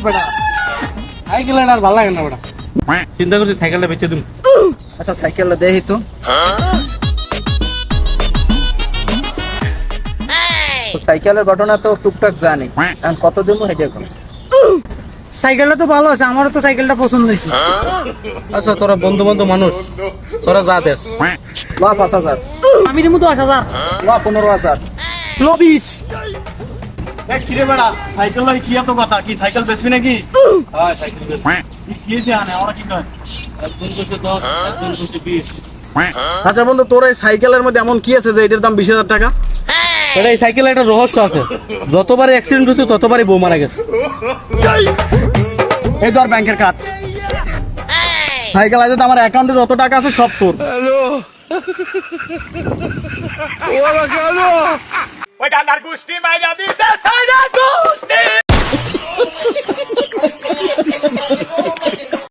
বেটা সাইকেল আর ভালো লাগে না বেটা, চিন্তা করছি সাইকেলটা বেচে দিন। আচ্ছা সাইকেলটা দেখি তো। সাইকেলের ঘটনা তো টুকটাক জানি, এখন কত দিন হেঁটে এখন? সাইকেলটা তো ভালো আছে, আমারও তো সাইকেলটা পছন্দ হয়েছে। আচ্ছা তোরা বন্ধু বান্ধব মানুষ, তোরা যা দেশ। ল 5,000, আমি দিব 10,000, ল 15,000। লো 20। কিরে বেড়া সাইকেল লাই কি এত কথা, কি সাইকেল বেচবি নাকি? হ্যাঁ সাইকেল বেচ। কি হয়েছে আনে আমরা কি কয়? একজন কইছে 10, একজন কইছে 20। আচ্ছা বন্ধু, তোর এই সাইকেলের মধ্যে এমন কি আছে যে এটার দাম 20,000 টাকা? এটা এই সাইকেলে একটা রহস্য আছে, যতবারই অ্যাক্সিডেন্ট হচ্ছে ততবারই বউ মারা গেছে। এই ধর ব্যাংকের কার্ড, সাইকেল আছে তো, আমার অ্যাকাউন্টে যত টাকা আছে সব তোর। ওই ডান্ডার গুষ্টি মাইরা দিছে সাইরা গুষ্টি।